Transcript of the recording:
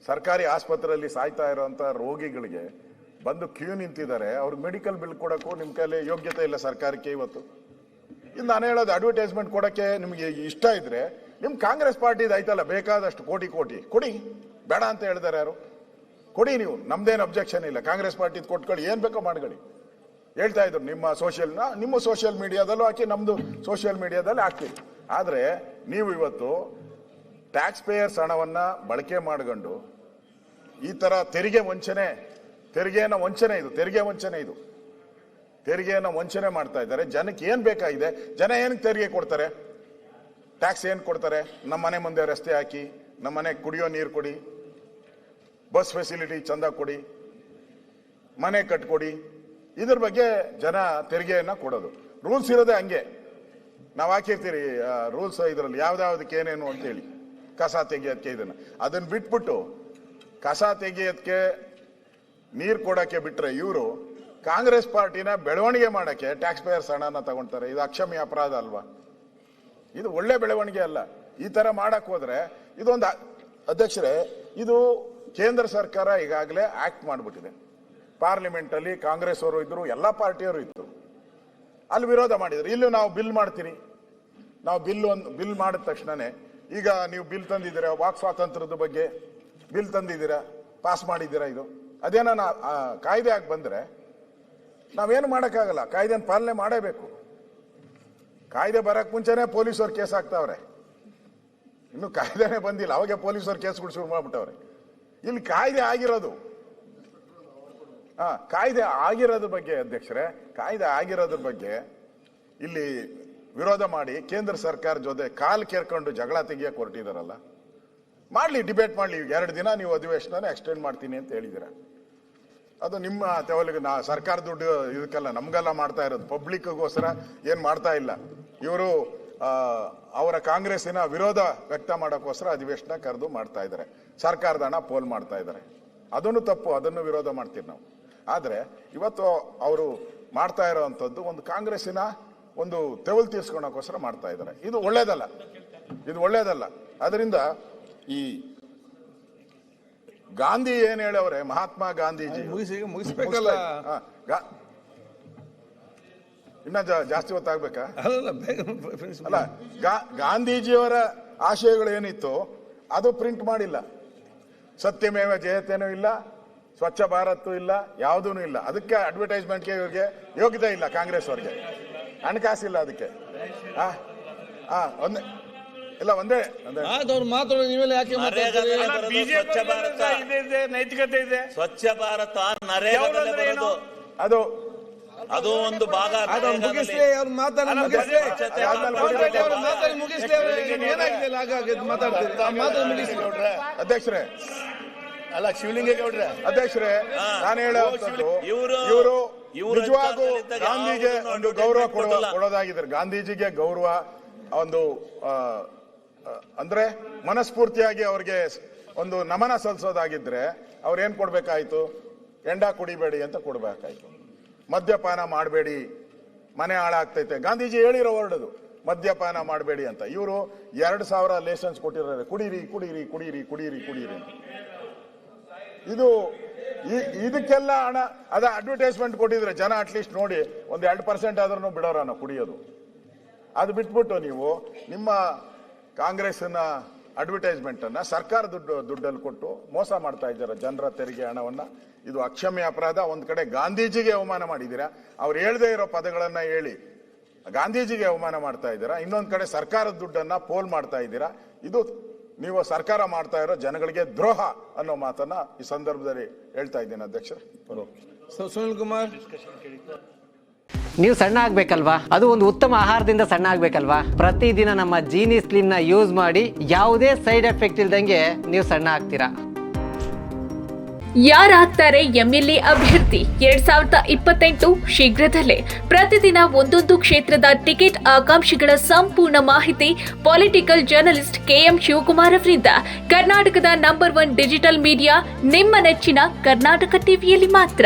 ಸರ್ಕಾರಿ ಆಸ್ಪತ್ರೆಯಲ್ಲಿ ಸಾಯ್ತಾ ಇರೋಂಥ ರೋಗಿಗಳಿಗೆ ಬಂದು ಕ್ಯೂ ನಿಂತಿದ್ದಾರೆ. ಅವ್ರಿಗೆ ಮೆಡಿಕಲ್ ಬಿಲ್ ಕೊಡೋಕ್ಕೂ ನಿಮ್ಮ ಕೈಲಿ ಯೋಗ್ಯತೆ ಇಲ್ಲ ಸರ್ಕಾರಕ್ಕೆ ಇವತ್ತು. ಇನ್ನು ನಾನು ಹೇಳೋದು ಅಡ್ವರ್ಟೈಸ್ಮೆಂಟ್ ಕೊಡೋಕ್ಕೆ ನಿಮಗೆ ಇಷ್ಟ ಇದ್ರೆ ನಿಮ್ಮ ಕಾಂಗ್ರೆಸ್ ಪಾರ್ಟಿದು ಆಯ್ತಲ್ಲ ಬೇಕಾದಷ್ಟು ಕೋಟಿ ಕೊಡಿ, ಬೇಡ ಅಂತ ಹೇಳಿದಾರೆ ಯಾರು? ಕೊಡಿ ನೀವು, ನಮ್ದೇನು ಅಬ್ಜೆಕ್ಷನ್ ಇಲ್ಲ. ಕಾಂಗ್ರೆಸ್ ಪಾರ್ಟಿದು ಕೊಟ್ಕೊಳ್ಳಿ, ಏನು ಬೇಕೋ ಮಾಡ್ಕೊಳ್ಳಿ. ಹೇಳ್ತಾ ಇದ್ರು ನಿಮ್ಮ ಸೋಷಿಯಲ್ ಮೀಡಿಯಾದಲ್ಲೂ ಹಾಕಿ, ನಮ್ಮದು ಸೋಷಿಯಲ್ ಮೀಡಿಯಾದಲ್ಲಿ ಹಾಕ್ತೀವಿ. ಆದರೆ ನೀವು ಇವತ್ತು ಟ್ಯಾಕ್ಸ್ ಪೇಯರ್ಸ್ ಹಣವನ್ನು ಬಳಕೆ ಮಾಡ್ಕೊಂಡು ಈ ಥರ ತೆರಿಗೆ ವಂಚನೆ ಮಾಡ್ತಾ ಇದ್ದಾರೆ. ಜನಕ್ಕೆ ಏನು ಬೇಕಾಗಿದೆ? ಜನ ಏನಕ್ಕೆ ತೆರಿಗೆ ಕೊಡ್ತಾರೆ? ಟ್ಯಾಕ್ಸ್ ಏನು ಕೊಡ್ತಾರೆ? ನಮ್ಮ ಮನೆ ಮುಂದೆ ರಸ್ತೆ ಹಾಕಿ, ನಮ್ಮ ಮನೆ ಕುಡಿಯೋ ನೀರು ಕೊಡಿ, ಬಸ್ ಫೆಸಿಲಿಟಿ ಚಂದ ಕೊಡಿ, ಮನೆ ಕಟ್ಕೊಡಿ. ಇದ್ರ ಬಗ್ಗೆ ಜನ ತೆರಿಗೆಯನ್ನು ಕೊಡೋದು. ರೂಲ್ಸ್ ಇರೋದೇ ಹಂಗೆ. ನಾವು ಹಾಕಿರ್ತೀರಿ ರೂಲ್ಸ್ ಇದರಲ್ಲಿ ಯಾವ್ದಾವ್ದಕ್ಕೆ ಏನೇನು ಅಂತೇಳಿ, ಕಸ ತೆಗಿಯೋದಕ್ಕೆ ಅದನ್ನ ಬಿಟ್ಬಿಟ್ಟು ಕಸ ತೆಗಿಯೋದಕ್ಕೆ ನೀರು ಕೊಡೋಕ್ಕೆ ಬಿಟ್ರೆ ಇವರು ಕಾಂಗ್ರೆಸ್ ಪಾರ್ಟಿನ ಬೆಳವಣಿಗೆ ಮಾಡೋಕ್ಕೆ ಟ್ಯಾಕ್ಸ್ ಪೇಯರ್ಸ್ ಹಣನ ತಗೊಳ್ತಾರೆ. ಇದು ಅಕ್ಷಮ್ಯ ಅಪರಾಧ ಅಲ್ವಾ? ಇದು ಒಳ್ಳೆ ಬೆಳವಣಿಗೆ ಅಲ್ಲ. ಈ ತರ ಮಾಡಕ್ ಹೋದ್ರೆ ಇದೊಂದು ಅಧ್ಯಕ್ಷರೇ, ಇದು ಕೇಂದ್ರ ಸರ್ಕಾರ ಈಗಾಗಲೇ ಆಕ್ಟ್ ಮಾಡಿಬಿಟ್ಟಿದೆ. ಪಾರ್ಲಿಮೆಂಟ್ ಅಲ್ಲಿ ಕಾಂಗ್ರೆಸ್ ಅವರು ಇದ್ರು, ಎಲ್ಲಾ ಪಾರ್ಟಿಯವರು ಇತ್ತು, ಅಲ್ಲಿ ವಿರೋಧ ಮಾಡಿದ್ರು. ಇಲ್ಲೂ ನಾವು ಬಿಲ್ ಮಾಡ್ತೀರಿ. ನಾವು ಬಿಲ್ ಮಾಡಿದ ತಕ್ಷಣನೇ, ಈಗ ನೀವು ಬಿಲ್ ತಂದಿದ್ದೀರಾ, ವಾಕ್ ಸ್ವಾತಂತ್ರ್ಯದ ಬಗ್ಗೆ ಬಿಲ್ ತಂದಿದ್ದೀರಾ, ಪಾಸ್ ಮಾಡಿದ್ದೀರಾ. ಇದು ಅದೇನ ಕಾಯ್ದೆ ಆಗಿ ಬಂದ್ರೆ ನಾವೇನು ಮಾಡೋಕ್ಕಾಗಲ್ಲ. ಕಾಯ್ದೆನ ಪಾಲನೆ ಮಾಡೇಬೇಕು. ಕಾಯ್ದೆ ಬರಕ್ ಮುಂಚೆನೆ ಪೊಲೀಸರು ಕೇಸ್ ಹಾಕ್ತಾವ್ರೆ. ಇನ್ನು ಕಾಯ್ದೆನೇ ಬಂದಿಲ್ಲ, ಅವಾಗೆ ಪೊಲೀಸರು ಕೇಸ್ಗಳು ಶುರು ಮಾಡ್ಬಿಟ್ಟವ್ರೆ. ಇಲ್ಲಿ ಕಾಯ್ದೆ ಆಗಿರೋದು ಬಗ್ಗೆ ಅಧ್ಯಕ್ಷರೇ, ಕಾಯ್ದೆ ಆಗಿರೋದ್ರ ಬಗ್ಗೆ ಇಲ್ಲಿ ವಿರೋಧ ಮಾಡಿ ಕೇಂದ್ರ ಸರ್ಕಾರ ಜೊತೆ ಕಾಲ್ ಕೇರ್ಕೊಂಡು ಜಗಳ ತೆಗಿಯಕ್ಕೆ ಹೊರಟಿದಾರಲ್ಲ, ಮಾಡ್ಲಿ, ಡಿಬೇಟ್ ಮಾಡ್ಲಿ. 2 ದಿನ ನೀವು ಅಧಿವೇಶನ ಎಕ್ಸ್ಟೆಂಡ್ ಮಾಡ್ತೀನಿ ಅಂತ ಹೇಳಿದ್ದೀರಾ. ಅದು ನಿಮ್ಮ ತೆವಲಿಗೆ ಸರ್ಕಾರ ದುಡ್ಡು ಇದಕ್ಕೆಲ್ಲ ನಮ್ಗೆಲ್ಲ ಮಾಡ್ತಾ ಇರೋದು, ಪಬ್ಲಿಕ್ಗೋಸ್ಕರ ಏನ್ ಮಾಡ್ತಾ ಇಲ್ಲ. ಇವರು ಅವರ ಕಾಂಗ್ರೆಸ್ಸಿನ ವಿರೋಧ ವ್ಯಕ್ತ ಮಾಡೋಕ್ಕೋಸ್ಕರ ಅಧಿವೇಶನ ಕರೆದು ಮಾಡ್ತಾ ಇದ್ದಾರೆ. ಸರ್ಕಾರದ ಹಣ ಪೋಲ್ ಮಾಡ್ತಾ ಇದ್ದಾರೆ. ಅದನ್ನು ತಪ್ಪು, ಅದನ್ನು ವಿರೋಧ ಮಾಡ್ತೀವಿ ನಾವು. ಆದ್ರೆ ಇವತ್ತು ಅವರು ಮಾಡ್ತಾ ಇರೋವಂಥದ್ದು ಒಂದು ಕಾಂಗ್ರೆಸ್ಸಿನ ಒಂದು ತೆವಲು ತೀರ್ಸ್ಕೊಳಕ್ಕೋಸ್ಕರ ಮಾಡ್ತಾ ಇದ್ದಾರೆ. ಇದು ಒಳ್ಳೇದಲ್ಲ. ಅದರಿಂದ ಈ ಗಾಂಧಿ ಏನ್ ಹೇಳವ್ರೆ, ಮಹಾತ್ಮ ಗಾಂಧೀಜಿ ಮುಗಿಸ್ಬೇಕಲ್ಲ, ಇನ್ನ ಜಾಸ್ತಿ ಹೊತ್ತಾಗ್ಬೇಕಾ? ಅಲ್ಲ, ಗಾಂಧೀಜಿಯವರ ಆಶಯಗಳು ಏನಿತ್ತು ಅದು ಪ್ರಿಂಟ್ ಮಾಡಿಲ್ಲ. ಸತ್ಯಮೇವ ಜಯತೇನೂ ಇಲ್ಲ, ಸ್ವಚ್ಛ ಭಾರತ್ ಇಲ್ಲ, ಯಾವುದೂ ಇಲ್ಲ. ಅದಕ್ಕೆ ಅಡ್ವರ್ಟೈಸ್ಮೆಂಟ್ಗೆ ಇವ್ರಿಗೆ ಯೋಗ್ಯತೆ ಇಲ್ಲ. ಕಾಂಗ್ರೆಸ್ ಅವ್ರಿಗೆ ಹಣಕಾಸಿಲ್ಲ ಅದಕ್ಕೆ. ಒಂದೇ ಮಾತಾಡೋದು ನೀವೆಲ್ಲ ಯಾಕೆ ನೈತಿಕತೆ ಇದೆ. ಸ್ವಚ್ಛ ಭಾರತ ನರೇಗಾದಲ್ಲಿ ಅದು ಅದು ಒಂದು ಭಾಗ. ಅಧ್ಯಕ್ಷರೇ, ಅಲ್ಲ ಶಿವಲಿಂಗೇಗೌಡ್ರೆ, ಅಧ್ಯಕ್ಷರೇ, ನಾನು ಹೇಳೋದು ಇವರು ನಿಜವಾಗೂ ಗಾಂಧಿಗೆ ಒಂದು ಗೌರವ ಕೊಡೋದಾಗಿದ್ದಾರೆ. ಗಾಂಧೀಜಿಗೆ ಗೌರವ ಒಂದು ಅಂದ್ರೆ ಮನಸ್ಫೂರ್ತಿಯಾಗಿ ಅವ್ರಿಗೆ ಒಂದು ನಮನ ಸಲ್ಲಿಸೋದಾಗಿದ್ರೆ ಅವ್ರೇನ್ ಕೊಡ್ಬೇಕಾಯ್ತು? ಎಂಡ ಕುಡಿಬೇಡಿ ಅಂತ ಕೊಡ್ಬೇಕಾಯ್ತು. ಮದ್ಯಪಾನ ಮಾಡಬೇಡಿ, ಮನೆ ಹಾಳಾಗ್ತೈತೆ. ಗಾಂಧೀಜಿ ಹೇಳಿರೋ ಹೊರಡದು ಮದ್ಯಪಾನ ಮಾಡಬೇಡಿ ಅಂತ. ಇವರು 2000 ಲೈಸೆನ್ಸ್ ಕೊಟ್ಟಿದ್ದಾರೆ, ಕುಡೀರಿ ಕುಡೀರಿ ಕುಡೀರಿ ಕುಡೀರಿ ಕುಡೀರಿ ಅಂತ. ಇದಕ್ಕೆಲ್ಲ ಹಣ ಅದ ಅಡ್ವರ್ಟೈಸ್ಮೆಂಟ್ ಕೊಟ್ಟಿದ್ರೆ ಜನ ಅಟ್ಲೀಸ್ಟ್ ನೋಡಿ ಒಂದು 2% ಆದ್ರೂ ಬಿಡೋರ ನಾವು ಕುಡಿಯೋದು. ಅದು ಬಿಟ್ಬಿಟ್ಟು ನೀವು ನಿಮ್ಮ ಕಾಂಗ್ರೆಸ್ನ ಅಡ್ವರ್ಟೈಸ್ಮೆಂಟ್ ಅನ್ನ ಸರ್ಕಾರ ದುಡ್ಡಲ್ಲಿ ಕೊಟ್ಟು ಮೋಸ ಮಾಡ್ತಾ ಇದ್ದಾರೆ ಜನರ ತೆರಿಗೆ ಹಣವನ್ನ. ಇದು ಅಕ್ಷಮ್ಯ ಅಪರಾಧ. ಒಂದ್ ಕಡೆ ಗಾಂಧೀಜಿಗೆ ಅವಮಾನ ಮಾಡಿದ್ದೀರಾ, ಅವ್ರು ಹೇಳದೇ ಇರೋ ಪದಗಳನ್ನ ಹೇಳಿ ಗಾಂಧೀಜಿಗೆ ಅವಮಾನ ಮಾಡ್ತಾ ಇದ್ದೀರಾ. ಇನ್ನೊಂದ್ ಕಡೆ ಸರ್ಕಾರದ ದುಡ್ಡನ್ನ ಪೋಲ್ ಮಾಡ್ತಾ ಇದ್ದೀರಾ. ಇದು ನೀವು ಸರ್ಕಾರ ಮಾಡ್ತಾ ಇರೋ ಜನಗಳಿಗೆ ದ್ರೋಹ ಅನ್ನೋ ಮಾತನ್ನ ಈ ಸಂದರ್ಭದಲ್ಲಿ ಹೇಳ್ತಾ ಇದ್ದೀನಿ ಅಧ್ಯಕ್ಷ. ಸುನಿಲ್ ಕುಮಾರ್, ನೀವು ಸಣ್ಣ ಆಗ್ಬೇಕಲ್ವಾ? ಅದು ಒಂದು ಉತ್ತಮ ಆಹಾರದಿಂದ ಸಣ್ಣ ಆಗ್ಬೇಕಲ್ವಾ? ಪ್ರತಿದಿನ ನಮ್ಮ ಜೀನಿ ಸ್ಲಿಮ್ ನ ಯೂಸ್ ಮಾಡಿ ಯಾವುದೇ ಸೈಡ್ ಎಫೆಕ್ಟ್ ಇಲ್ದಂಗೆ ನೀವು ಸಣ್ಣ ಆಗ್ತೀರಾ. ಯಾರಾಗ್ತಾರೆ ಎಂಎಲ್ಎ ಅಭ್ಯರ್ಥಿ 2028 ಶೀಘ್ರದಲ್ಲೇ. ಪ್ರತಿದಿನ ಒಂದೊಂದು ಕ್ಷೇತ್ರದ ಟಿಕೆಟ್ ಆಕಾಂಕ್ಷಿಗಳ ಸಂಪೂರ್ಣ ಮಾಹಿತಿ ಪೊಲಿಟಿಕಲ್ ಜರ್ನಲಿಸ್ಟ್ KM ಶಿವಕುಮಾರ್ ಅವರಿಂದ. ಕರ್ನಾಟಕದ ನಂಬರ್ 1 ಡಿಜಿಟಲ್ ಮೀಡಿಯಾ ನಿಮ್ಮ ನೆಚ್ಚಿನ ಕರ್ನಾಟಕ ಟಿವಿಯಲ್ಲಿ ಮಾತ್ರ.